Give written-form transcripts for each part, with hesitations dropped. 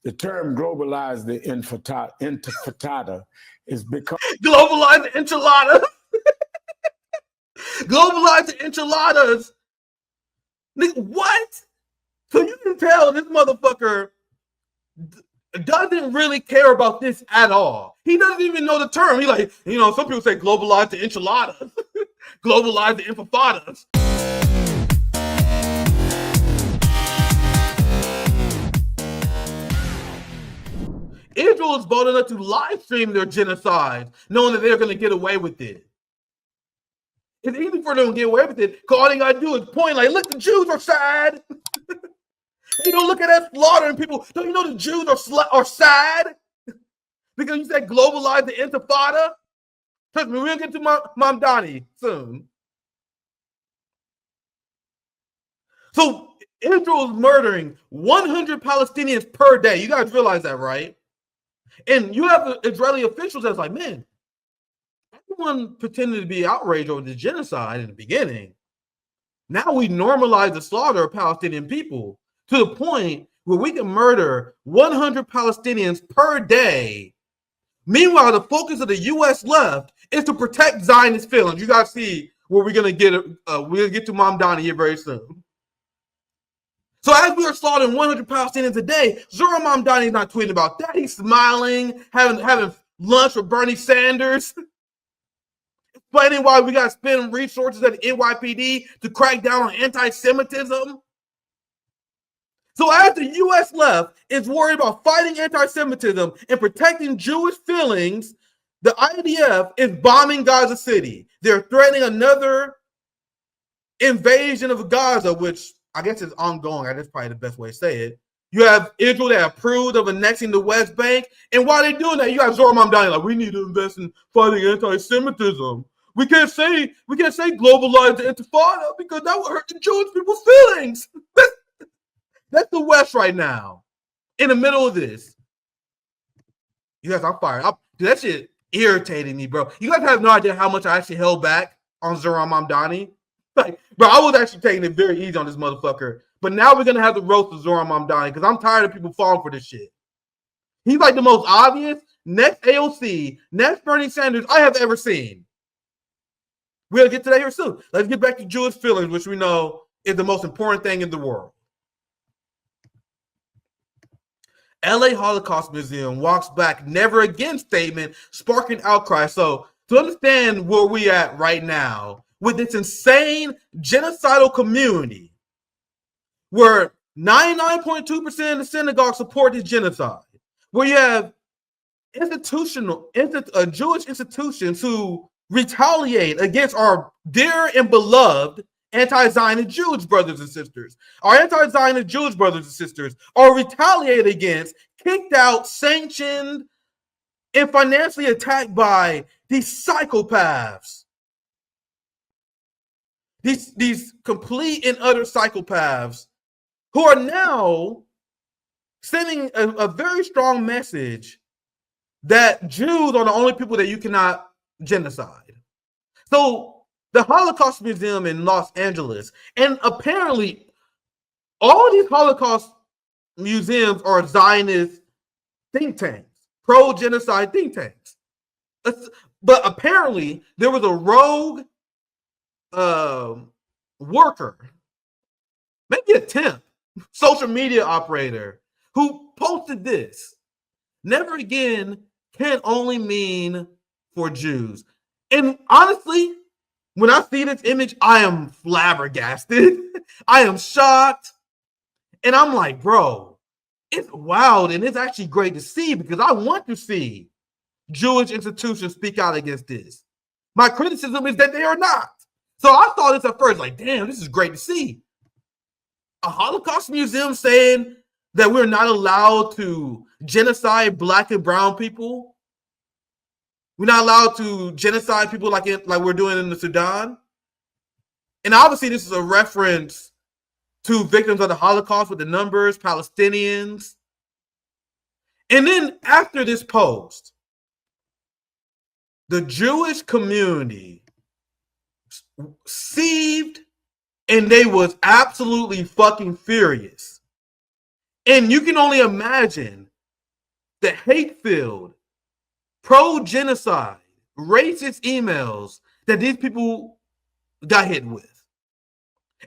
the term globalize the intifada is become globalize the enchiladas. Globalize the enchiladas. What? So you can tell this motherfucker doesn't really care about this at all. He doesn't even know the term. He like, you know, some people say globalize the enchiladas. Globalize the intifadas. Israel is bold enough to live stream their genocide, knowing that they're going to get away with it. It's easy for them to get away with it, because all they got to do is point like, look, the Jews are sad. You don't look at that slaughtering people. Don't you know the Jews are sad? Because you said globalize the intifada? Trust me, we'll get to Mamdani soon. So Israel is murdering 100 Palestinians per day. You guys realize that, right? And you have Israeli officials that's like, man, everyone pretended to be outraged over the genocide in the beginning. Now we normalize the slaughter of Palestinian people to the point where we can murder 100 Palestinians per day. Meanwhile, the focus of the U.S. left is to protect Zionist feelings. You guys see where we're gonna get. We're gonna get to Mamdani here very soon. So as we are slaughtering 100 Palestinians a day, Zohran Mamdani is not tweeting about that. He's smiling, having lunch with Bernie Sanders, explaining why we got to spend resources at the NYPD to crack down on anti-Semitism. So as the U.S. left is worried about fighting anti-Semitism and protecting Jewish feelings, the IDF is bombing Gaza City. They're threatening another invasion of Gaza, which I guess it's ongoing. That's probably the best way to say it. You have Israel that approved of annexing the West Bank. And while they're doing that, you have Zohran Mamdani like, we need to invest in fighting anti-Semitism. We can't say globalize the intifada because that would hurt the Jewish people's feelings. That's the West right now. In the middle of this. You guys, I'm fired. Dude, that shit irritating me, bro. You guys have no idea how much I actually held back on Zohran Mamdani. Like, bro, I was actually taking it very easy on this motherfucker. But now we're going to have to roast the Zohran Mamdani because I'm tired of people falling for this shit. He's like the most obvious, next AOC, next Bernie Sanders I have ever seen. We'll get to that here soon. Let's get back to Jewish feelings, which we know is the most important thing in the world. LA Holocaust Museum walks back never again statement, sparking outcry. So to understand where we at right now, with this insane genocidal community where 99.2% of the synagogue support this genocide, where you have Jewish institutions who retaliate against our dear and beloved anti-Zionist Jewish brothers and sisters. Our anti-Zionist Jewish brothers and sisters are retaliated against, kicked out, sanctioned, and financially attacked by these psychopaths. These complete and utter psychopaths who are now sending a very strong message that Jews are the only people that you cannot genocide. So the Holocaust Museum in Los Angeles, and apparently all these Holocaust museums are Zionist think tanks, pro-genocide think tanks. But apparently there was a rogue worker, maybe a temp, social media operator, who posted this. Never again can only mean for Jews. And honestly, when I see this image, I am flabbergasted. I am shocked. And I'm like, bro, it's wild. And it's actually great to see because I want to see Jewish institutions speak out against this. My criticism is that they are not. So I thought this at first, like, damn, this is great to see. A Holocaust museum saying that we're not allowed to genocide Black and brown people. We're not allowed to genocide people like we're doing in the Sudan. And obviously this is a reference to victims of the Holocaust with the numbers, Palestinians. And then after this post, the Jewish community seethed and they was absolutely fucking furious. And you can only imagine the hate-filled, pro-genocide, racist emails that these people got hit with.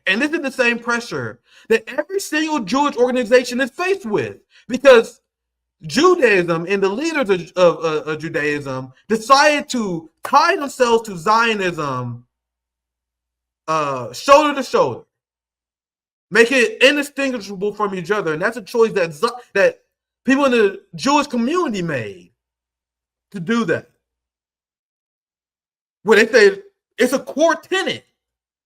And this is the same pressure that every single Jewish organization is faced with, because Judaism and the leaders of Judaism decided to tie themselves to Zionism shoulder to shoulder, make it indistinguishable from each other. And that's a choice that people in the Jewish community made to do that. Where they say it's a core tenet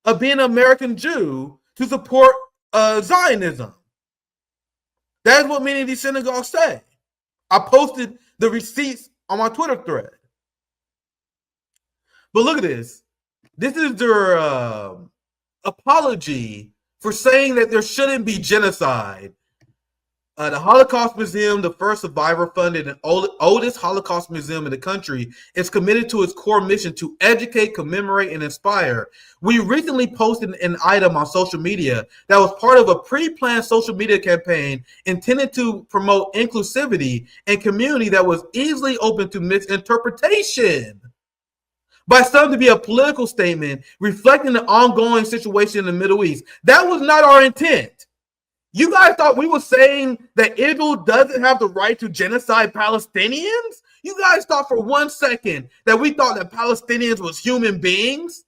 of being an American Jew to support Zionism. That's what many of these synagogues say. I posted the receipts on my Twitter thread. But look at this. This is their apology for saying that there shouldn't be genocide. The Holocaust Museum, the first survivor-funded and oldest Holocaust museum in the country, is committed to its core mission to educate, commemorate, and inspire. We recently posted an item on social media that was part of a pre-planned social media campaign intended to promote inclusivity and community that was easily open to misinterpretation by some to be a political statement reflecting the ongoing situation in the Middle East. That was not our intent. You guys thought we were saying that Israel doesn't have the right to genocide Palestinians? You guys thought for 1 second that we thought that Palestinians was human beings?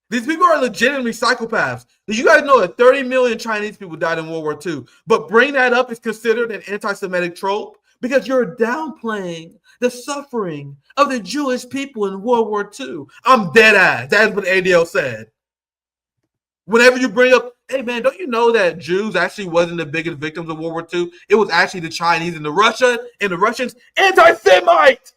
These people are legitimately psychopaths. Do you guys know that 30 million Chinese people died in World War II? But bring that up is considered an anti-Semitic trope because you're downplaying the suffering of the Jewish people in World War II. I'm dead ass. That's what ADL said. Whenever you bring up, hey man, don't you know that Jews actually wasn't the biggest victims of World War II? It was actually the Chinese and the Russians, anti-Semite.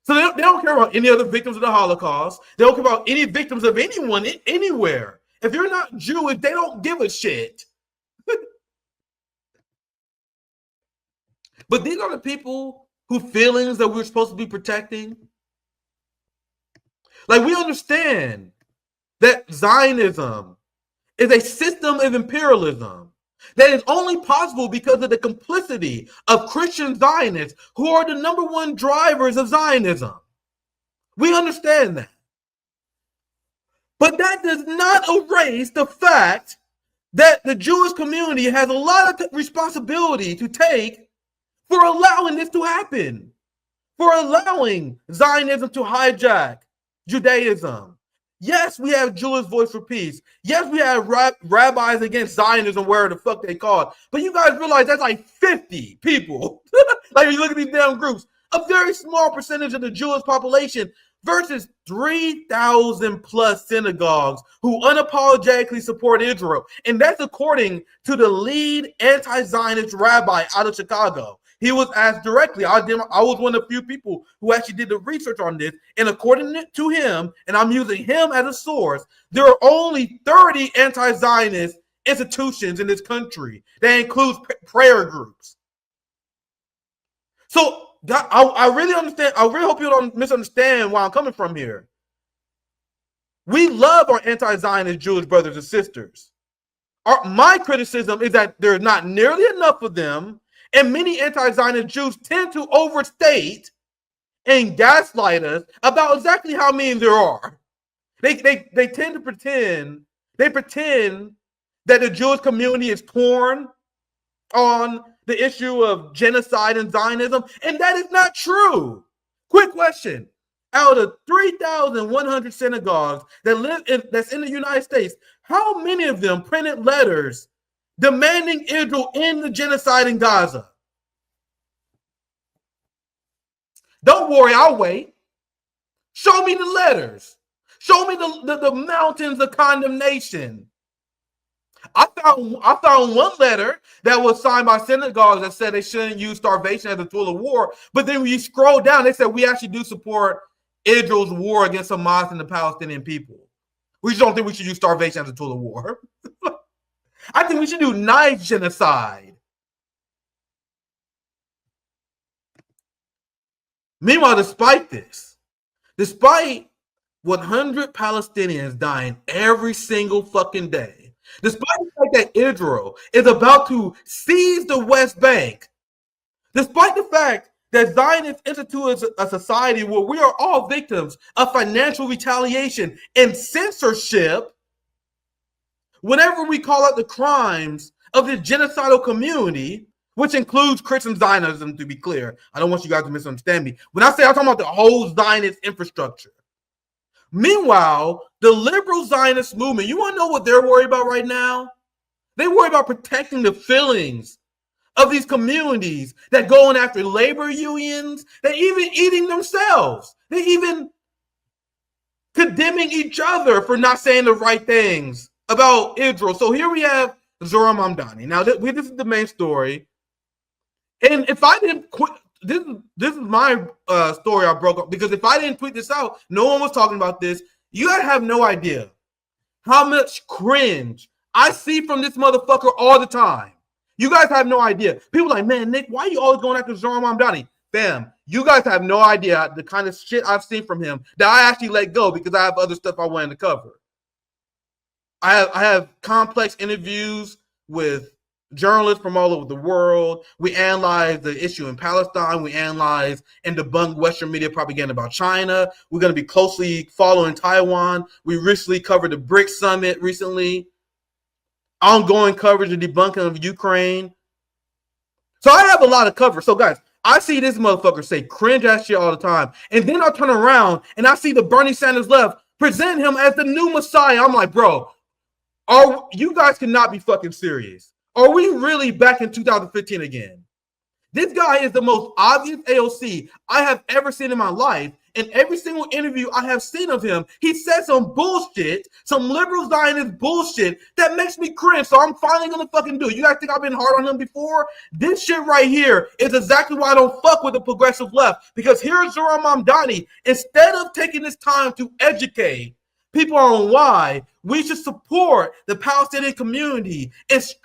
So they don't care about any other victims of the Holocaust. They don't care about any victims of anyone anywhere. If you're not Jewish, they don't give a shit. But these are the people whose feelings that we're supposed to be protecting. Like, we understand that Zionism is a system of imperialism that is only possible because of the complicity of Christian Zionists who are the number one drivers of Zionism. We understand that. But that does not erase the fact that the Jewish community has a lot of responsibility to take for allowing this to happen, for allowing Zionism to hijack Judaism. Yes, we have Jewish Voice for Peace. Yes, we have rabbis against Zionism, wherever the fuck they call it. But you guys realize that's like 50 people. Like, you look at these damn groups, a very small percentage of the Jewish population versus 3,000 plus synagogues who unapologetically support Israel. And that's according to the lead anti-Zionist rabbi out of Chicago. He was asked directly. I was one of the few people who actually did the research on this. And according to him, and I'm using him as a source, there are only 30 anti-Zionist institutions in this country. That includes prayer groups. So I really understand. I really hope you don't misunderstand where I'm coming from here. We love our anti-Zionist Jewish brothers and sisters. My criticism is that there's not nearly enough of them. And many anti-Zionist Jews tend to overstate and gaslight us about exactly how many there are. They tend to pretend that the Jewish community is torn on the issue of genocide and Zionism, and that is not true. Quick question. Out of 3,100 synagogues that's in the United States, how many of them printed letters demanding Israel end the genocide in Gaza? Don't worry, I'll wait. Show me the letters. Show me the mountains of condemnation. I found one letter that was signed by synagogues that said they shouldn't use starvation as a tool of war. But then when you scroll down, they said we actually do support Israel's war against Hamas and the Palestinian people. We just don't think we should use starvation as a tool of war. I think we should do knife genocide. Meanwhile, despite 100 Palestinians dying every single fucking day, Despite the fact that Israel is about to seize the West Bank, despite the fact that Zionists institute a society where we are all victims of financial retaliation and censorship, whenever we call out the crimes of the genocidal community, which includes Christian Zionism, to be clear. I don't want you guys to misunderstand me. When I say I'm talking about the whole Zionist infrastructure. Meanwhile, the liberal Zionist movement, you want to know what they're worried about right now? They worry about protecting the feelings of these communities that going after labor unions. They're even eating themselves. They're even condemning each other for not saying the right things about Israel. So here we have Zohran Mamdani. Now, this is the main story. And if I didn't quit, this is my story I broke up, because if I didn't tweet this out, no one was talking about this. You guys have no idea how much cringe I see from this motherfucker all the time. You guys have no idea. People are like, man, Nick, why are you always going after Zohran Mamdani? Bam. You guys have no idea the kind of shit I've seen from him that I actually let go because I have other stuff I wanted to cover. I have complex interviews with journalists from all over the world. We analyze the issue in Palestine. We analyze and debunk Western media propaganda about China. We're going to be closely following Taiwan. We recently covered the BRICS summit recently. Ongoing coverage and debunking of Ukraine. So I have a lot of coverage. So guys, I see this motherfucker say cringe ass shit all the time. And then I turn around and I see the Bernie Sanders left present him as the new Messiah. I'm like, bro, you guys cannot be fucking serious. Are we really back in 2015 again? This guy is the most obvious AOC I have ever seen in my life. In every single interview I have seen of him, he said some bullshit, some liberal Zionist bullshit that makes me cringe. So I'm finally gonna fucking do it. You guys think I've been hard on him before? This shit right here is exactly why I don't fuck with the progressive left. Because here's Zohran Mamdani. Instead of taking this time to educate people on why we should support the Palestinian community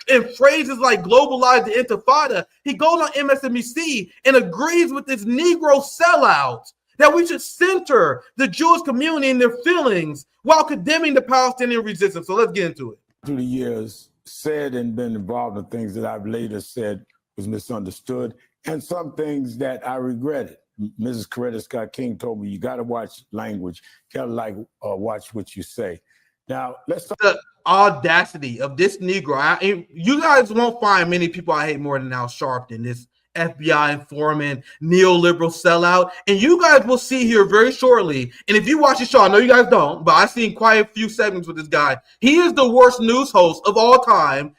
in phrases like globalize the Intifada, he goes on MSNBC and agrees with this Negro sellout that we should center the Jewish community in their feelings while condemning the Palestinian resistance. So let's get into it. Through the years, said and been involved in things that I've later said was misunderstood, and some things that I regretted. Mrs. Coretta Scott King told me, you got to watch language, got to watch what you say. Now, let's talk. The audacity of this Negro. You guys won't find many people I hate more than Al Sharpton, this FBI informant, neoliberal sellout. And you guys will see here very shortly. And if you watch the show, I know you guys don't, but I've seen quite a few segments with this guy. He is the worst news host of all time.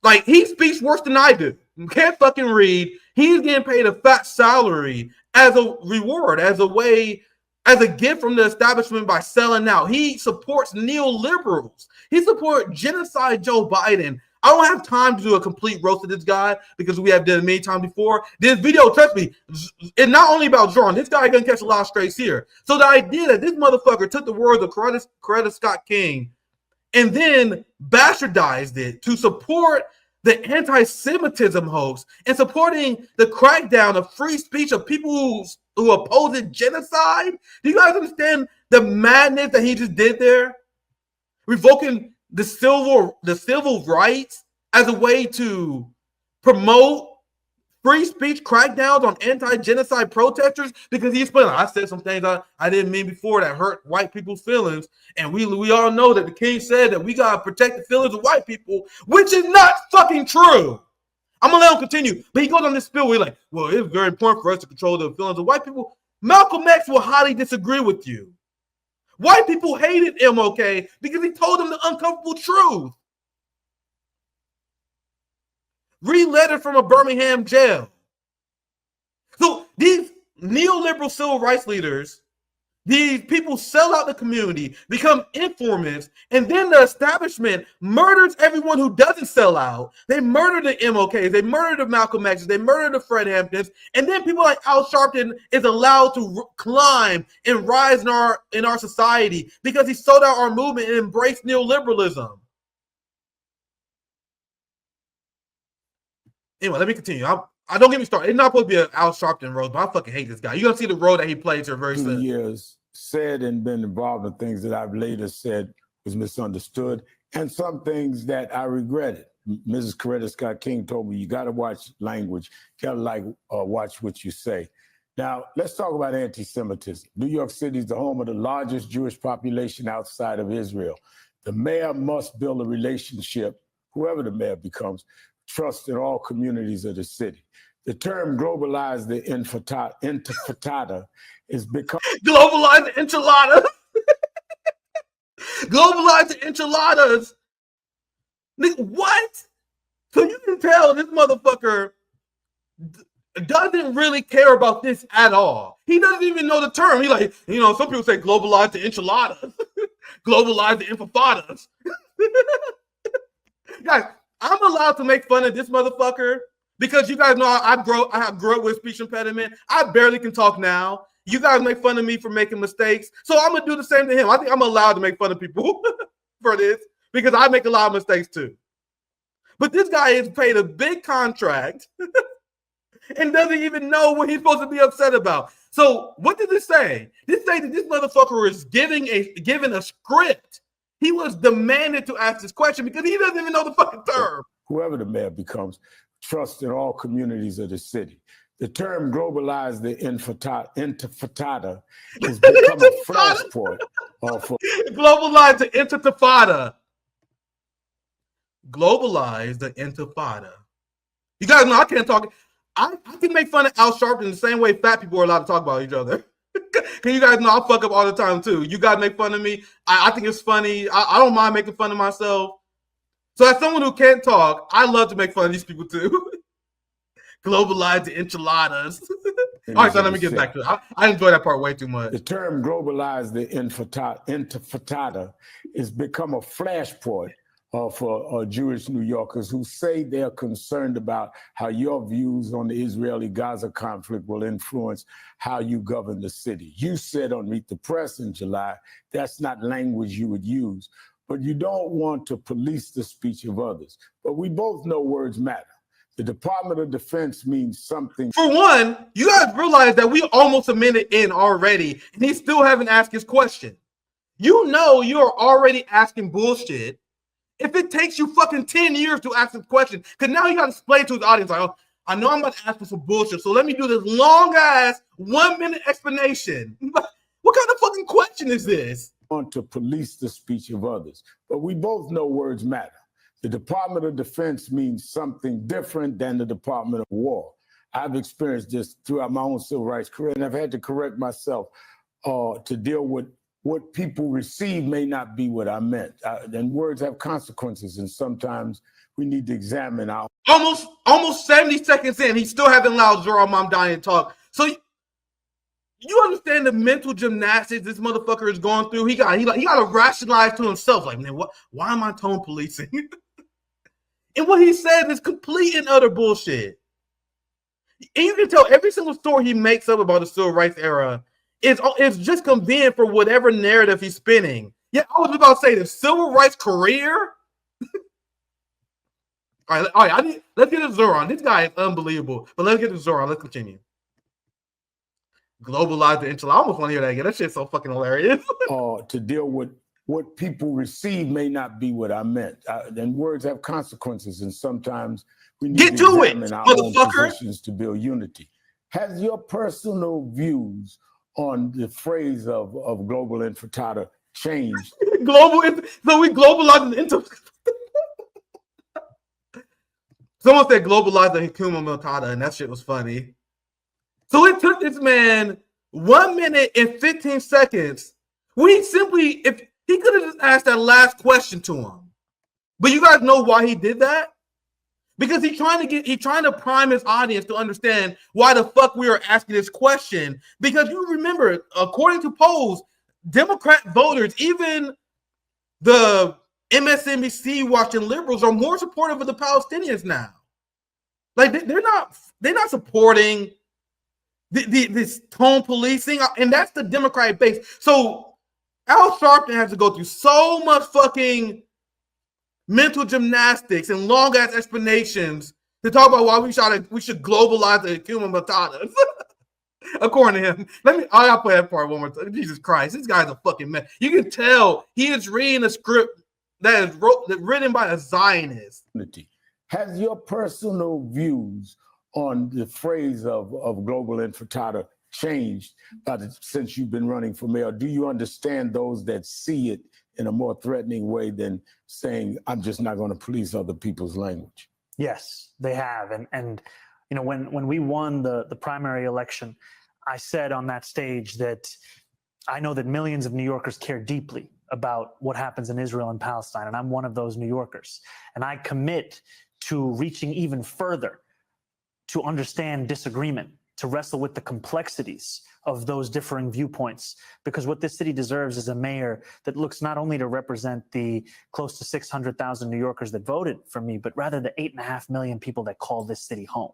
Like, he speaks worse than I do. Can't fucking read. He's getting paid a fat salary as a reward, as a gift from the establishment by selling out. He supports neoliberals. He supports genocide Joe Biden. I don't have time to do a complete roast of this guy because we have done it many times before. This video, trust me, it's not only about Zohran. This guy gonna catch a lot of strays here. So the idea that this motherfucker took the words of Coretta Scott King and then bastardized it to support the anti-Semitism hoax and supporting the crackdown of free speech of people who oppose genocide. Do you guys understand the madness that he just did there? Revoking the civil rights as a way to promote free speech crackdowns on anti-genocide protesters, because he's explained, I said some things I didn't mean before that hurt white people's feelings. And we all know that the king said that we got to protect the feelings of white people, which is not fucking true. I'm going to let him continue. But he goes on this spiel where he's like, well, it's very important for us to control the feelings of white people. Malcolm X will highly disagree with you. White people hated MLK because he told them the uncomfortable truth. Read letter from a Birmingham jail. So these neoliberal civil rights leaders, these people sell out the community, become informants, and then the establishment murders everyone who doesn't sell out. They murder the MLKs, they murder the Malcolm X's, they murder the Fred Hamptons, and then people like Al Sharpton is allowed to climb and rise in our society because he sold out our movement and embraced neoliberalism. Anyway, let me continue. I don't get me started. It's not supposed to be an Al Sharpton road, but I fucking hate this guy. You're gonna see the role that he plays here very soon. Years, said and been involved in things that I've later said was misunderstood, and some things that I regretted. Mrs. Coretta Scott King told me, you got to watch language, you got to watch what you say. Now, let's talk about anti-Semitism. New York City is the home of the largest Jewish population outside of Israel. The mayor must build a relationship, whoever the mayor becomes, trust in all communities of the city. The term globalize the intifada is become... Globalize the enchiladas. Globalize the enchiladas. What? So you can tell this motherfucker doesn't really care about this at all. He doesn't even know the term. He like, you know, some people say globalize the enchiladas. Globalize the intifadas. Guys, I'm allowed to make fun of this motherfucker because you guys know I grew up with speech impediment. I barely can talk now. You guys make fun of me for making mistakes. So I'm going to do the same to him. I think I'm allowed to make fun of people for this because I make a lot of mistakes too. But this guy is paid a big contract and doesn't even know what he's supposed to be upset about. So what did this say? This say that this motherfucker is given a script. He was demanded to ask this question because he doesn't even know the fucking term. Whoever the mayor becomes, trust in all communities of the city. The term globalize the intifada has become a flashpoint. Globalize the intifada. Globalize the intifada. You guys know I can't talk. I can make fun of Al Sharpton the same way fat people are allowed to talk about each other. Because you guys know I fuck up all the time too. You guys make fun of me. I think it's funny. I don't mind making fun of myself. So as someone who can't talk, I love to make fun of these people too. Globalize the enchiladas. All right, so let me get back to it. I enjoy that part way too much. The term globalize the intifada has become a flashpoint for Jewish New Yorkers who say they're concerned about how your views on the Israeli-Gaza conflict will influence how you govern the city. You said on Meet the Press in July, that's not language you would use, but you don't want to police the speech of others. But we both know words matter. The Department of Defense means something. For one, you guys realize that we almost a minute in already, and he still haven't asked his question. You know you're already asking bullshit if it takes you fucking 10 years to ask this question, because now you got to explain to his audience, like, oh, I know I'm about to ask for some bullshit, so let me do this long-ass 1-minute explanation. What kind of fucking question is this? Want to police the speech of others, but we both know words matter. The Department of Defense means something different than the Department of War. I've experienced this throughout my own civil rights career, and I've had to correct myself to deal with what people receive may not be what I meant. And words have consequences, and sometimes we need to examine our... Almost 70 seconds in, he still haven't allowed Zohran Mamdani to talk. So you understand the mental gymnastics this motherfucker is going through? He got to rationalize to himself, like, man, why am I tone policing? And what he said is complete and utter bullshit. And you can tell every single story he makes up about the civil rights era is just convenient for whatever narrative he's spinning. Yeah, I was about to say the civil rights career. All right. Let's get to Zohran. This guy is unbelievable. But let's get to Zohran. Let's continue. Globalize the enchilada. I almost want to hear that again. That shit's so fucking hilarious. To deal with what people receive may not be what I meant. And words have consequences, and sometimes we need to examine our own positions to build unity. Has your personal views on the phrase of global intifada changed? So we globalize into... Someone said globalize the hypocrisy, and that shit was funny. So it took this man 1 minute and 15 seconds. If he could have just asked that last question to him. But you guys know why he did that? Because he's trying to prime his audience to understand why the fuck we are asking this question. Because you remember, according to polls, Democrat voters, even the MSNBC watching liberals, are more supportive of the Palestinians now. Like they're not supporting this tone policing, and that's the Democratic base. So Al Sharpton has to go through so much fucking mental gymnastics and long ass explanations to talk about why we should globalize the human metatas. According to him. I gotta play that part one more time. Jesus Christ, this guy's a fucking mess. You can tell he is reading the script that is written by a Zionist. Has your personal views on the phrase of global intifada changed since you've been running for mayor? Do you understand those that see it in a more threatening way than saying, I'm just not going to police other people's language? Yes, they have. And you know, when we won the primary election, I said on that stage that I know that millions of New Yorkers care deeply about what happens in Israel and Palestine, and I'm one of those New Yorkers. And I commit to reaching even further to understand disagreement, to wrestle with the complexities of those differing viewpoints, because what this city deserves is a mayor that looks not only to represent the close to 600,000 New Yorkers that voted for me, but rather the 8.5 million people that call this city home.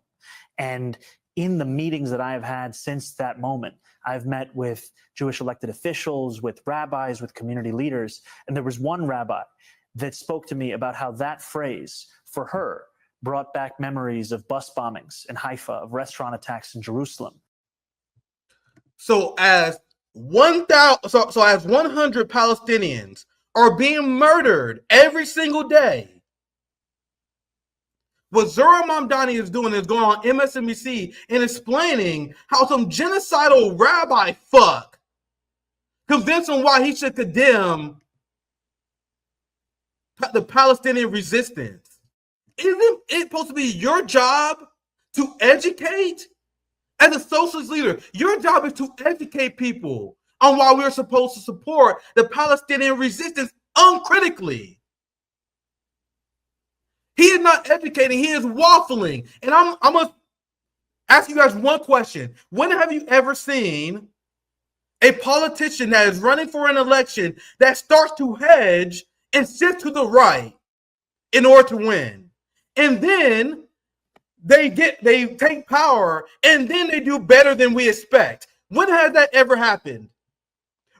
And in the meetings that I have had since that moment, I've met with Jewish elected officials, with rabbis, with community leaders, and there was one rabbi that spoke to me about how that phrase, for her, brought back memories of bus bombings in Haifa, of restaurant attacks in Jerusalem. So as 100 Palestinians are being murdered every single day, what Zohran Mamdani is doing is going on MSNBC and explaining how some genocidal rabbi fuck convinced him why he should condemn the Palestinian resistance. Isn't it supposed to be your job to educate? As a socialist leader, your job is to educate people on why we're supposed to support the Palestinian resistance uncritically. He is not educating, he is waffling. And I'm going to ask you guys one question. When have you ever seen a politician that is running for an election that starts to hedge and shift to the right in order to win? And then they take power, and then they do better than we expect. When has that ever happened?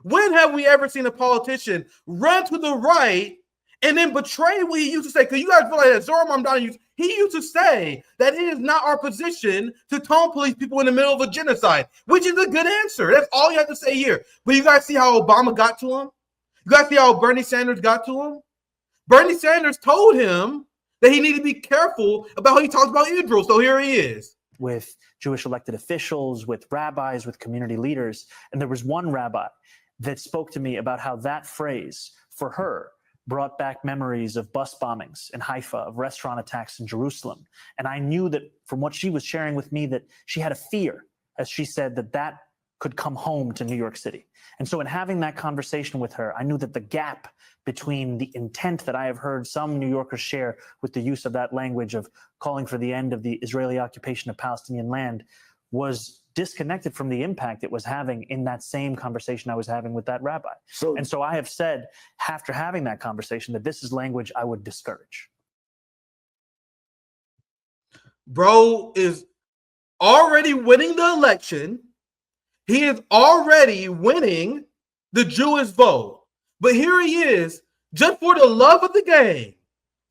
When have we ever seen a politician run to the right and then betray what he used to say? Because you guys feel like that Zohran Mamdani he used to say that it is not our position to tone police people in the middle of a genocide, which is a good answer. That's all you have to say here. But you guys see how Obama got to him? You guys see how Bernie Sanders got to him? Bernie Sanders told him that he needed to be careful about how he talks about Israel. So here he is. With Jewish elected officials, with rabbis, with community leaders. And there was one rabbi that spoke to me about how that phrase, for her, brought back memories of bus bombings in Haifa, of restaurant attacks in Jerusalem. And I knew that from what she was sharing with me that she had a fear, as she said, that could come home to New York City. And so in having that conversation with her, I knew that the gap between the intent that I have heard some New Yorkers share with the use of that language of calling for the end of the Israeli occupation of Palestinian land was disconnected from the impact it was having in that same conversation I was having with that rabbi. And so I have said, after having that conversation, that this is language I would discourage. Bro is already winning the election. He is already winning the Jewish vote. But here he is, just for the love of the game,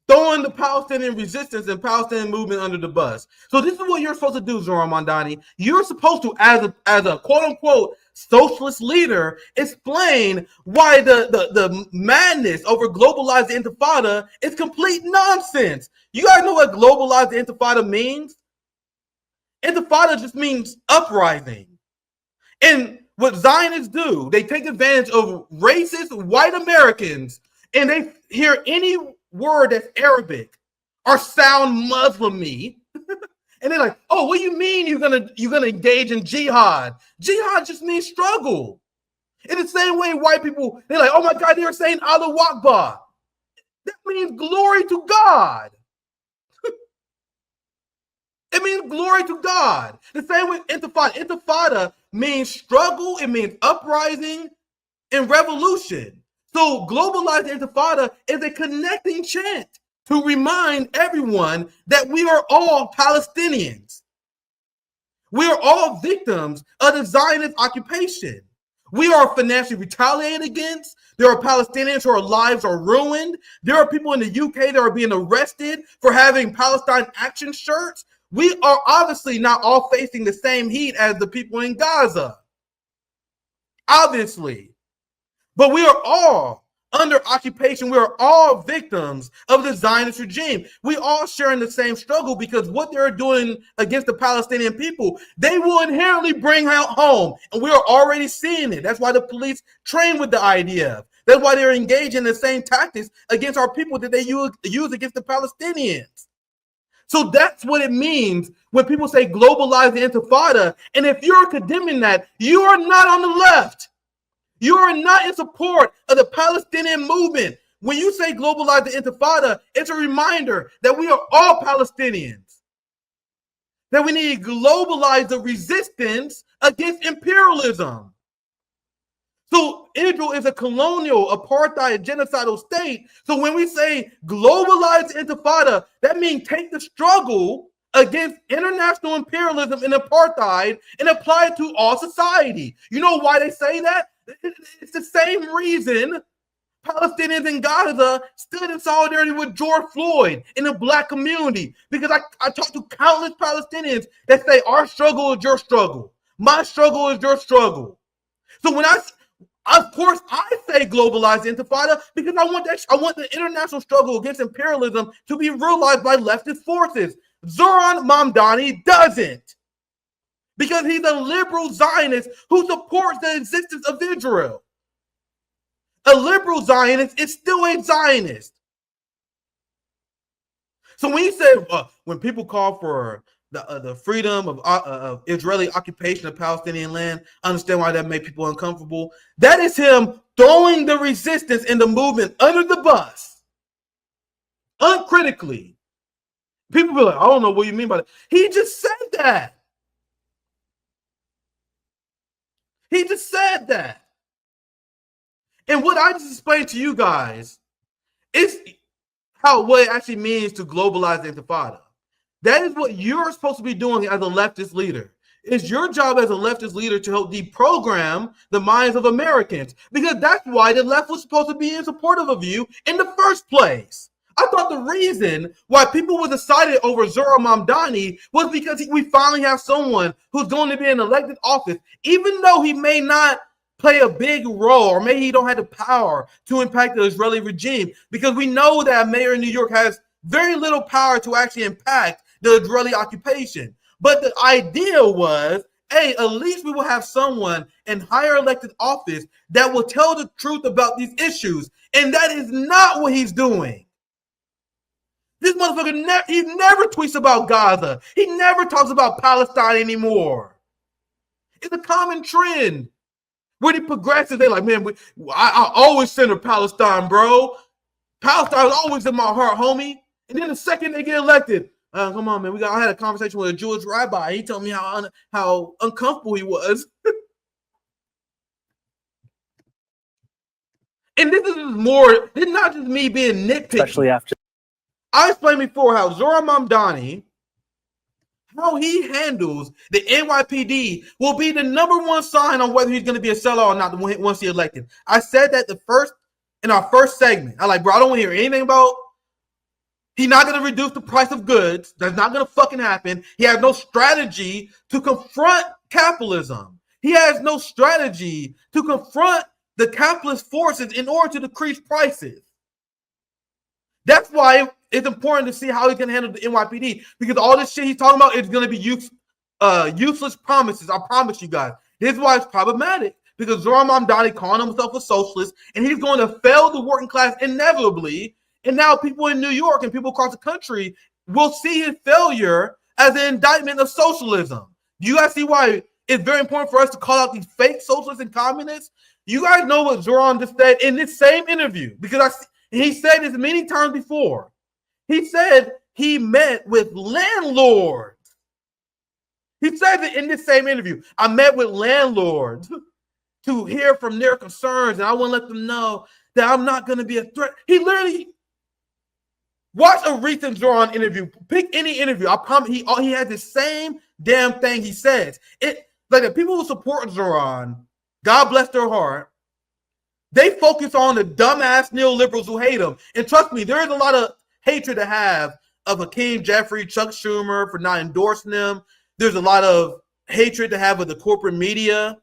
throwing the Palestinian resistance and Palestinian movement under the bus. So this is what you're supposed to do, Zohran Mamdani. You're supposed to, as a quote-unquote socialist leader, explain why the madness over globalize the intifada is complete nonsense. You guys know what globalize the intifada means? Intifada just means uprising. And what Zionists do, they take advantage of racist white Americans, and they hear any word that's Arabic or sound Muslim-y, and they're like, "Oh, what do you mean you're gonna engage in jihad? Jihad just means struggle." In the same way, white people, they're like, "Oh my God, they're saying Allahu Akbar. That means glory to God." It means glory to God. The same with intifada. Intifada means struggle, it means uprising and revolution. So globalize the intifada is a connecting chant to remind everyone that we are all Palestinians. We are all victims of the Zionist occupation. We are financially retaliated against. There are Palestinians whose lives are ruined. There are people in the UK that are being arrested for having Palestine action shirts. We are obviously not all facing the same heat as the people in Gaza. Obviously. But we are all under occupation. We are all victims of the Zionist regime. We all share in the same struggle because what they're doing against the Palestinian people, they will inherently bring out home. And we are already seeing it. That's why the police train with the IDF. That's why they're engaged in the same tactics against our people that they use against the Palestinians. So that's what it means when people say globalize the Intifada. And if you're condemning that, you are not on the left. You are not in support of the Palestinian movement. When you say globalize the Intifada, it's a reminder that we are all Palestinians. That we need to globalize the resistance against imperialism. So Israel is a colonial, apartheid, genocidal state. So when we say globalize the Intifada, that means take the struggle against international imperialism and apartheid and apply it to all society. You know why they say that? It's the same reason Palestinians in Gaza stood in solidarity with George Floyd in the black community. Because I talked to countless Palestinians that say our struggle is your struggle. My struggle is your struggle. So when of course, I say globalize the Intifada because I want the international struggle against imperialism to be realized by leftist forces. Zohran Mamdani doesn't. Because he's a liberal Zionist who supports the existence of Israel. A liberal Zionist is still a Zionist. So when you say, when people call for the freedom of Israeli occupation of Palestinian land, I understand why that made people uncomfortable. That is him throwing the resistance and the movement under the bus, uncritically. People be like, I don't know what you mean by that. He just said that. He just said that. And what I just explained to you guys is what it actually means to globalize the Intifada. That is what you're supposed to be doing as a leftist leader. It's your job as a leftist leader to help deprogram the minds of Americans, because that's why the left was supposed to be in support of you in the first place. I thought the reason why people were decided over Zohran Mamdani was because we finally have someone who's going to be in elected office, even though he may not play a big role, or maybe he don't have the power to impact the Israeli regime, because we know that a mayor in New York has very little power to actually impact the Israeli occupation. But the idea was, hey, at least we will have someone in higher elected office that will tell the truth about these issues. And that is not what he's doing. This motherfucker, he never tweets about Gaza. He never talks about Palestine anymore. It's a common trend. When he progresses, they're like, man, I always center Palestine, bro. Palestine is always in my heart, homie. And then the second they get elected, come on, man. I had a conversation with a Jewish rabbi. He told me how uncomfortable he was. And this is not just me being nitpicky. Especially after. I explained before how Zohran Mamdani, how he handles the NYPD will be the #1 sign on whether he's going to be a sellout or not once he's elected. I said that in our first segment. I like, bro, I don't want to hear anything about. He's not going to reduce the price of goods. That's not going to fucking happen. He has no strategy to confront capitalism. He has no strategy to confront the capitalist forces in order to decrease prices. That's why it's important to see how he can handle the NYPD, because all this shit he's talking about is going to be useless promises. I promise you guys. This is why it's problematic, because Zohran Mamdani calling himself a socialist, and he's going to fail the working class inevitably. And now people in New York and people across the country will see his failure as an indictment of socialism. Do you guys see why it's very important for us to call out these fake socialists and communists? You guys know what Zohran just said in this same interview, because he said this many times before. He said he met with landlords. He said it in this same interview. I met with landlords to hear from their concerns, and I want to let them know that I'm not going to be a threat. He literally, watch a recent Zohran interview. Pick any interview. I promise he has the same damn thing he says. Like the people who support Zohran, God bless their heart, they focus on the dumbass neoliberals who hate him. And trust me, there is a lot of hatred to have of Hakeem Jeffrey, Chuck Schumer for not endorsing him. There's a lot of hatred to have of the corporate media.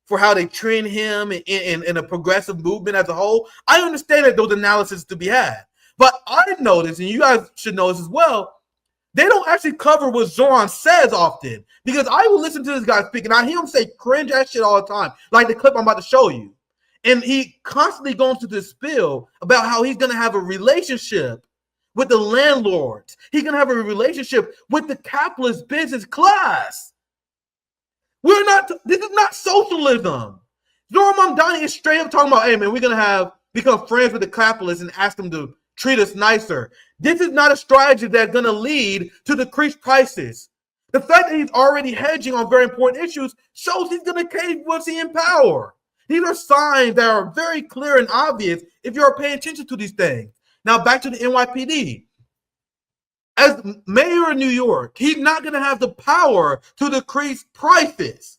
for how they trend him in a progressive movement as a whole. I understand that those analyses to be had. But I noticed, and you guys should know this as well, they don't actually cover what Zohran says often. Because I will listen to this guy speak, and I hear him say cringe ass shit all the time, like the clip I'm about to show you. And he constantly goes to this spiel about how he's going to have a relationship with the landlords. He's going to have a relationship with the capitalist business class. This is not socialism. Zohran Mamdani is straight up talking about, hey man, we're going to become friends with the capitalists and ask them to treat us nicer. This is not a strategy that's going to lead to decreased prices. The fact that he's already hedging on very important issues shows he's going to cave once he's in power. These are signs that are very clear and obvious if you're paying attention to these things. Now back to the NYPD. As mayor of New York, he's not going to have the power to decrease prices.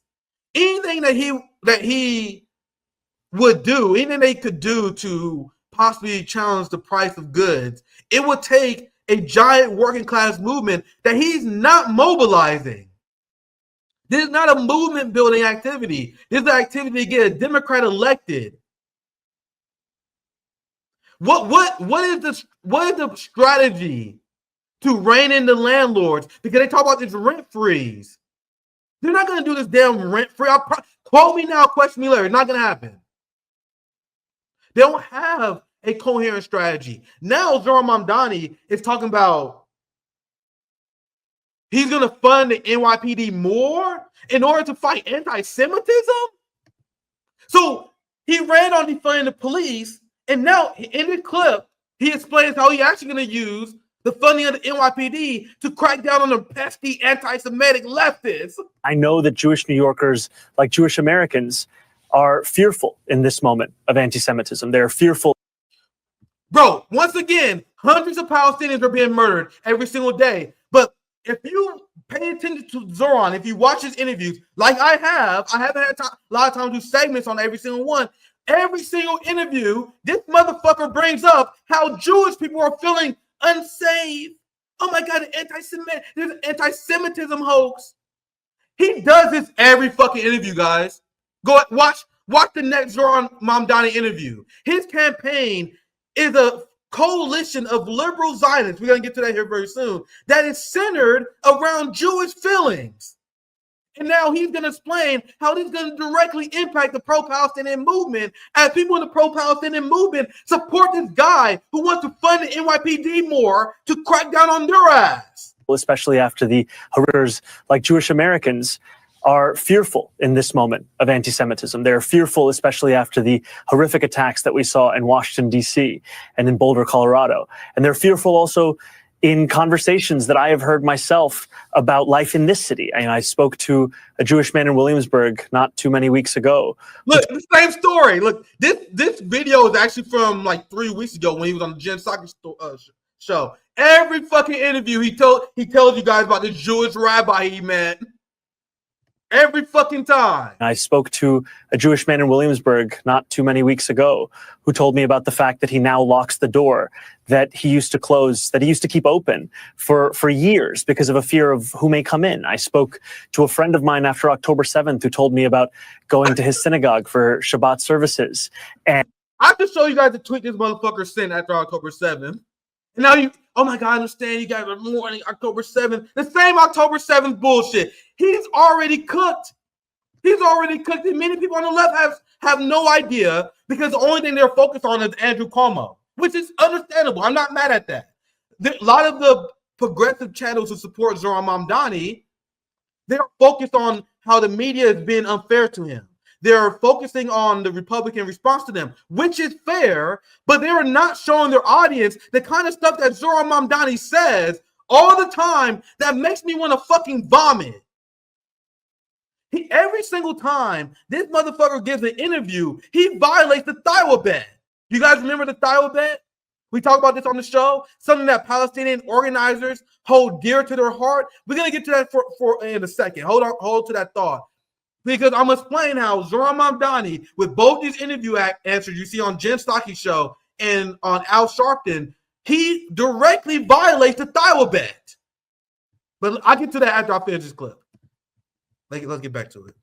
Anything that he would do, anything they could do to possibly challenge the price of goods, it would take a giant working class movement that he's not mobilizing. This is not a movement building activity. This is an activity to get a Democrat elected. What is the strategy to rein in the landlords? Because they talk about this rent freeze. They're not going to do this damn rent free. Quote me now, question me later. It's not going to happen. They don't have a coherent strategy. Now Zohran Mamdani is talking about he's going to fund the NYPD more in order to fight anti-Semitism. So he ran on defunding the police, and now in the clip, he explains how he's actually going to use the funding of the NYPD to crack down on the pesky anti-Semitic leftists. I know that Jewish New Yorkers, like Jewish Americans, are fearful in this moment of anti-Semitism. They're fearful. Bro, once again, hundreds of Palestinians are being murdered every single day. But if you pay attention to Zohran, if you watch his interviews, like I haven't had a lot of time to do segments on every single one. Every single interview, this motherfucker brings up how Jewish people are feeling unsafe. Oh my God, there's an anti-Semitism hoax. He does this every fucking interview, guys. Go watch the next Zohran Mamdani interview. His campaign is a coalition of liberal Zionists, we're going to get to that here very soon, that is centered around Jewish feelings. And now he's going to explain how this is going to directly impact the pro-Palestinian movement as people in the pro-Palestinian movement support this guy who wants to fund the NYPD more to crack down on their ass. Especially after the horrors, like Jewish Americans, are fearful in this moment of anti-Semitism. They're fearful, especially after the horrific attacks that we saw in Washington, D.C. and in Boulder, Colorado. And they're fearful also in conversations that I have heard myself about life in this city. I spoke to a Jewish man in Williamsburg not too many weeks ago. Look, the same story. Look, this video is actually from like 3 weeks ago when he was on the Jen Psaki show. Every fucking interview he tells you guys about this Jewish rabbi he met. Every fucking time. I spoke to a Jewish man in Williamsburg not too many weeks ago who told me about the fact that he now locks the door that he used to close, that he used to keep open for years because of a fear of who may come in. I spoke to a friend of mine after October 7th who told me about going to his synagogue for Shabbat services. And I have to show you guys the tweet this motherfucker sent after October 7th. And now oh my God, I understand you guys are mourning October 7th. The same October 7th bullshit. He's already cooked. He's already cooked. And many people on the left have no idea because the only thing they're focused on is Andrew Cuomo, which is understandable. I'm not mad at that. A lot of the progressive channels who support Zohran Mamdani, they're focused on how the media is being unfair to him. They're focusing on the Republican response to them, which is fair, but they are not showing their audience the kind of stuff that Zohran Mamdani says all the time that makes me want to fucking vomit. Every single time this motherfucker gives an interview, he violates the Thioa bet. You guys remember the Thioa bet? We talked about this on the show, something that Palestinian organizers hold dear to their heart. We're going to get to that for in a second. Hold to that thought. Because I'm explaining how Zohran Mamdani, with both these interview answers you see on Jen Psaki's show and on Al Sharpton, he directly violates the Thioa bet. But I'll get to that after I finish this clip. Let's get back to it.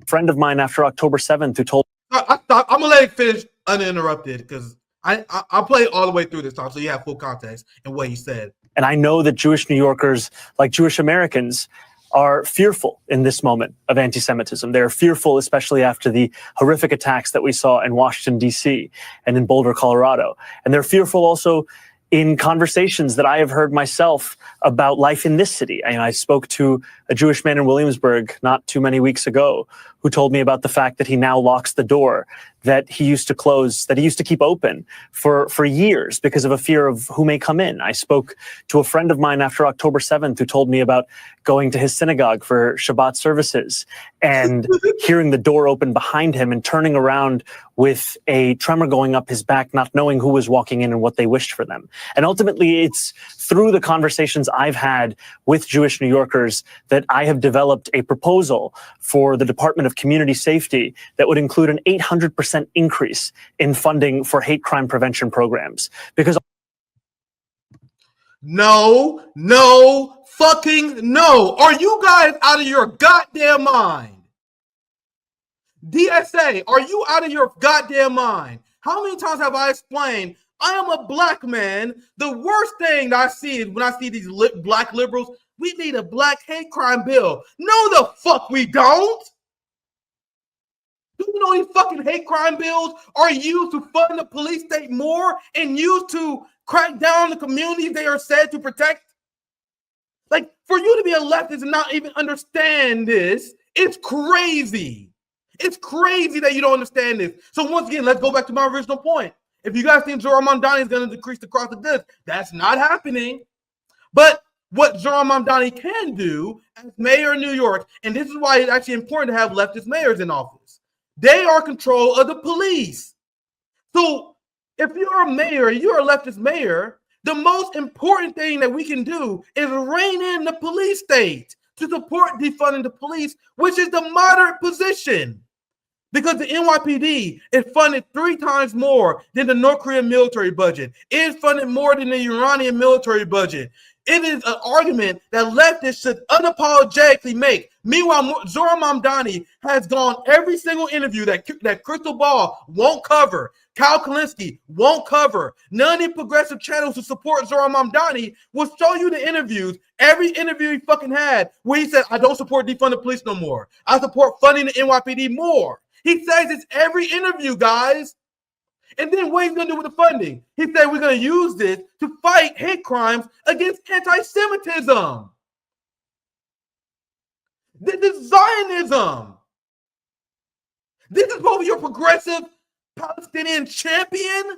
friend of mine after October 7th who told I'm gonna let it finish uninterrupted because I'll play all the way through this time so you have full context and what he said. And I know that Jewish New Yorkers, like Jewish Americans, are fearful in this moment of anti-Semitism. They're fearful, especially after the horrific attacks that we saw in Washington, D.C. and in Boulder, Colorado. And they're fearful also in conversations that I have heard myself about life in this city. And I spoke to a Jewish man in Williamsburg not too many weeks ago who told me about the fact that he now locks the door that he used to close, that he used to keep open for years because of a fear of who may come in. I spoke to a friend of mine after October 7th who told me about going to his synagogue for Shabbat services and hearing the door open behind him and turning around with a tremor going up his back, not knowing who was walking in and what they wished for them. And ultimately, it's through the conversations I've had with Jewish New Yorkers that I have developed a proposal for the Department of Community Safety that would include an 800% increase in funding for hate crime prevention programs. Because no, fucking no. Are you guys out of your goddamn mind? DSA, are you out of your goddamn mind? How many times have I explained I am a black man? The worst thing that I see is when I see these black liberals, we need a black hate crime bill. No, the fuck we don't. Do you know these fucking hate crime bills are used to fund the police state more and used to crack down on the communities they are said to protect? Like, for you to be a leftist and not even understand this, it's crazy. It's crazy that you don't understand this. So once again, let's go back to my original point. If you guys think Zohran Mamdani is going to decrease the cost of goods, that's not happening. But what Zohran Mamdani can do as mayor of New York, and this is why it's actually important to have leftist mayors in office, they are control of the police. So if you're a mayor, you're a leftist mayor, the most important thing that we can do is rein in the police state to support defunding the police, which is the moderate position. Because the NYPD is funded 3 times more than the North Korean military budget. It is funded more than the Iranian military budget. It is an argument that leftists should unapologetically make. Meanwhile, Zohran Mamdani has gone every single interview that Crystal Ball won't cover, Kyle Kalinske won't cover. None of the progressive channels who support Zohran Mamdani will show you the interviews. Every interview he fucking had where he said, I don't support defunding police no more. I support funding the NYPD more. He says it's every interview, guys. And then what he's going to do with the funding? He said we're going to use this to fight hate crimes against anti-Semitism. This is Zionism. This is what your progressive Palestinian champion?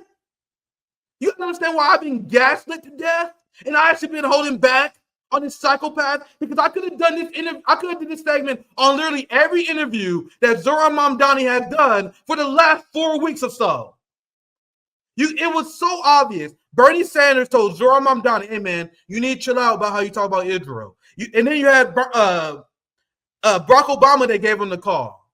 You understand why I've been gaslit to death? And I actually been holding back on this psychopath because I could have done this I could have done this segment on literally every interview that Zohran Mamdani has done for the last 4 weeks or so. It was so obvious. Bernie Sanders told Zohran Mamdani, hey man, you need to chill out about how you talk about Israel. And then you had Barack Obama that gave him the call.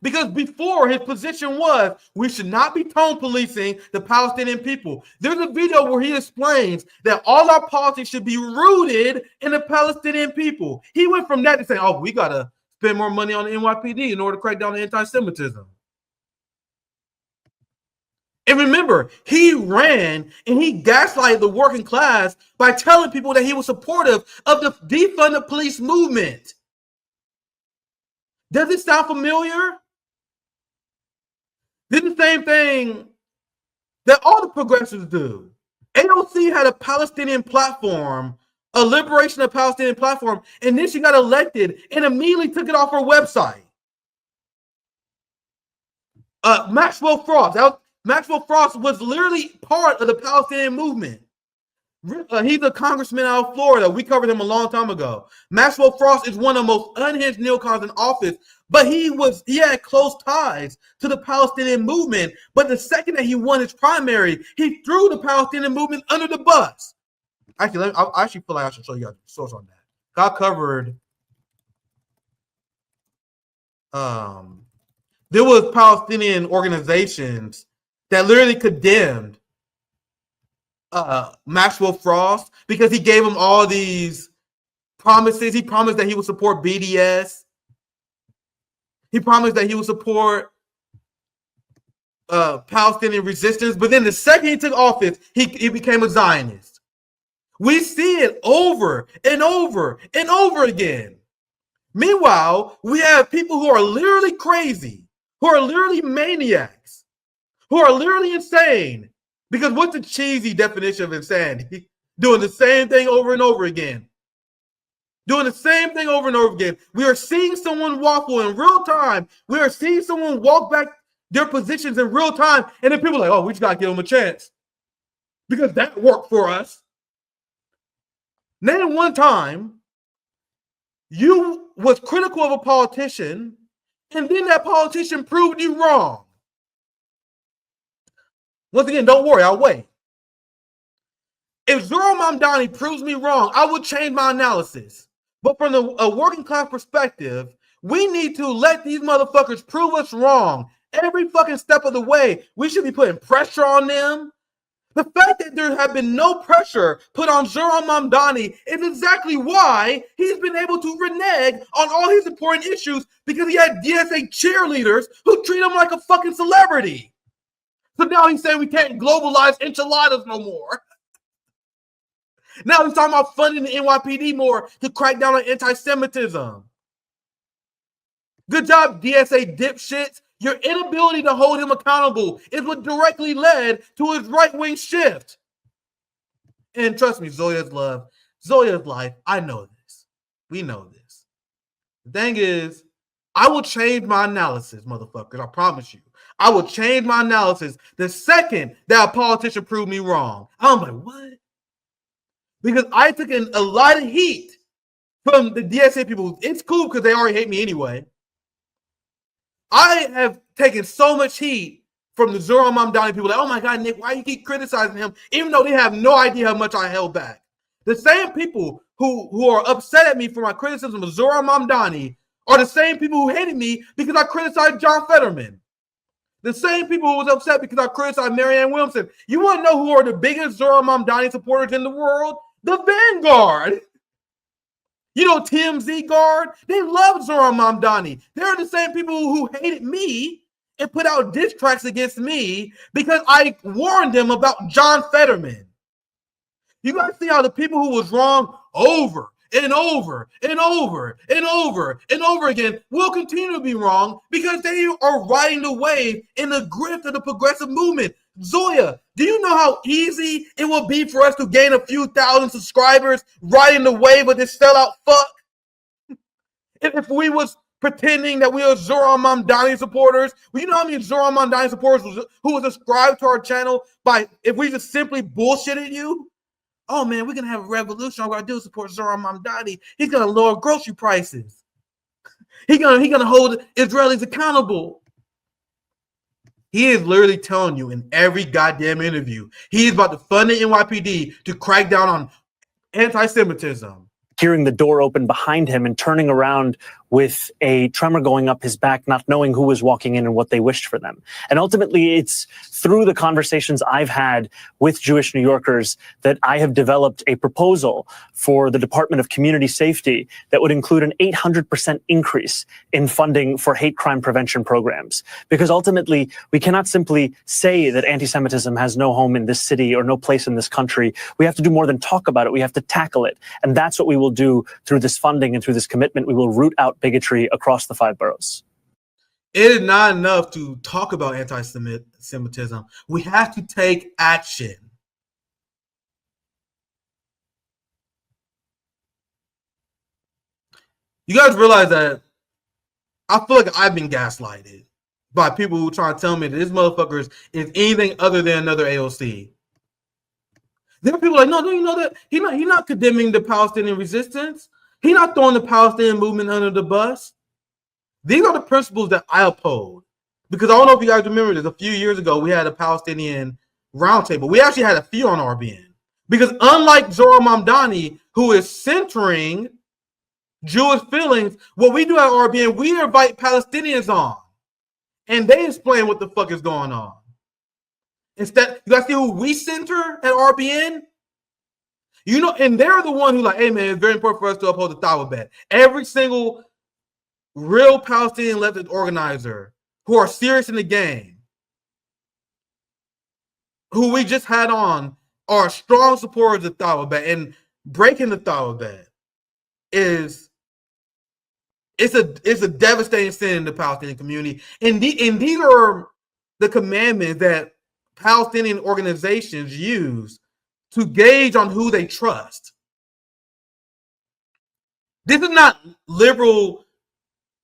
Because before, his position was we should not be tone policing the Palestinian people. There's a video where he explains that all our politics should be rooted in the Palestinian people. He went from that to saying, oh, we got to spend more money on the NYPD in order to crack down on anti-Semitism. And remember, he ran and he gaslighted the working class by telling people that he was supportive of the defund the police movement. Does it sound familiar? This is the same thing that all the progressives do. AOC had a Palestinian platform, a liberation of Palestinian platform, and then she got elected and immediately took it off her website. Maxwell Frost was literally part of the Palestinian movement. He's a congressman out of Florida. We covered him a long time ago. Maxwell Frost is one of the most unhinged neocons in office, but he had close ties to the Palestinian movement. But the second that he won his primary, he threw the Palestinian movement under the bus. Actually, I actually feel like I should show you guys the source on that. I covered. There was Palestinian organizations that literally condemned Maxwell Frost because he gave him all these promises. He promised that he would support BDS. He promised that he would support Palestinian resistance, but then the second he took office, he became a Zionist. We see it over and over and over again. Meanwhile, we have people who are literally crazy, who are literally maniacs, who are literally insane. Because what's the cheesy definition of insanity? Doing the same thing over and over again. Doing the same thing over and over again. We are seeing someone waffle in real time. We are seeing someone walk back their positions in real time. And then people are like, oh, we just got to give them a chance. Because that worked for us. Name one time you was critical of a politician and then that politician proved you wrong. Once again, don't worry, I'll wait. If Zohran Mamdani proves me wrong, I will change my analysis. But from a working class perspective, we need to let these motherfuckers prove us wrong every fucking step of the way. We should be putting pressure on them. The fact that there have been no pressure put on Zohran Mamdani is exactly why he's been able to renege on all his important issues, because he had DSA cheerleaders who treat him like a fucking celebrity. So now he's saying we can't globalize enchiladas no more. Now he's talking about funding the NYPD more to crack down on anti-Semitism. Good job, DSA dipshits. Your inability to hold him accountable is what directly led to his right-wing shift. And trust me, Zoya's love, Zoya's life, I know this. We know this. The thing is, I will change my analysis, motherfuckers. I promise you. I will change my analysis the second that a politician proved me wrong. I'm like, what? Because I took in a lot of heat from the DSA people. It's cool because they already hate me anyway. I have taken so much heat from the Zohran Mamdani people. Like, oh my God, Nick, why you keep criticizing him? Even though they have no idea how much I held back. The same people who are upset at me for my criticism of Zohran Mamdani are the same people who hated me because I criticized John Fetterman. The same people who was upset because I criticized Marianne Williamson. You want to know who are the biggest Zohran Mamdani supporters in the world? The Vanguard. You know, TMZ Guard, they love Zohran Mamdani. They're the same people who hated me and put out diss tracks against me because I warned them about John Fetterman. You guys see how the people who was wrong over and over and over and over and over again will continue to be wrong because they are riding the wave in the grift of the progressive movement. Zoya, do you know how easy it will be for us to gain a few thousand subscribers riding the wave of this sellout fuck? If we was pretending that we are Zohran Mamdani supporters, well, you know how many Zohran Mamdani supporters who would subscribe to our channel by if we just simply bullshitted you? Oh man, we're gonna have a revolution. All we gotta do is support Zohran Mamdani. He's gonna lower grocery prices. He's gonna hold Israelis accountable. He is literally telling you in every goddamn interview, he is about to fund the NYPD to crack down on anti-Semitism. Hearing the door open behind him and turning around with a tremor going up his back, not knowing who was walking in and what they wished for them. And ultimately, it's through the conversations I've had with Jewish New Yorkers that I have developed a proposal for the Department of Community Safety that would include an 800% increase in funding for hate crime prevention programs. Because ultimately, we cannot simply say that anti-Semitism has no home in this city or no place in this country. We have to do more than talk about it. We have to tackle it. And that's what we will do through this funding and through this commitment. We will root out bigotry across the 5 boroughs. It is not enough to talk about anti-Semitism. We have to take action. You guys realize that I feel like I've been gaslighted by people who try to tell me that this motherfucker is anything other than another AOC. There are people like, no, you know that he's not condemning the Palestinian resistance. He's not throwing the Palestinian movement under the bus. These are the principles that I uphold. Because I don't know if you guys remember this. A few years ago, we had a Palestinian roundtable. We actually had a few on RBN. Because unlike Zohran Mamdani, who is centering Jewish feelings, what we do at RBN, we invite Palestinians on. And they explain what the fuck is going on. Instead, you guys see who we center at RBN? You know, and they're the one who like, hey man, it's very important for us to uphold the Tawabet. Every single real Palestinian leftist organizer who are serious in the game, who we just had on, are strong supporters of Taliban, and breaking the Taliban is it's a devastating sin in the Palestinian community. And these are the commandments that Palestinian organizations use to gauge on who they trust. This is not liberal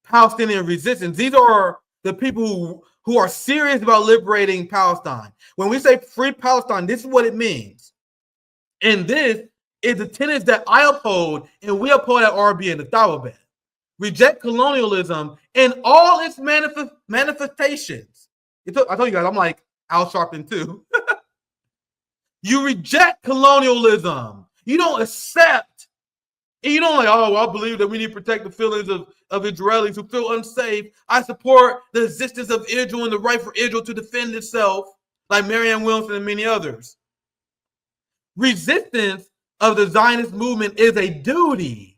Palestinian resistance. These are the people who are serious about liberating Palestine. When we say free Palestine, this is what it means. And this is the tenets that I uphold and we uphold at RB and the Taliban. Reject colonialism in all its manifestations. I told you guys, I'm like Al Sharpton too. You reject colonialism. You don't accept. And you don't like, oh, I believe that we need to protect the feelings of Israelis who feel unsafe. I support the existence of Israel and the right for Israel to defend itself, like Marianne Williamson and many others. Resistance of the Zionist movement is a duty.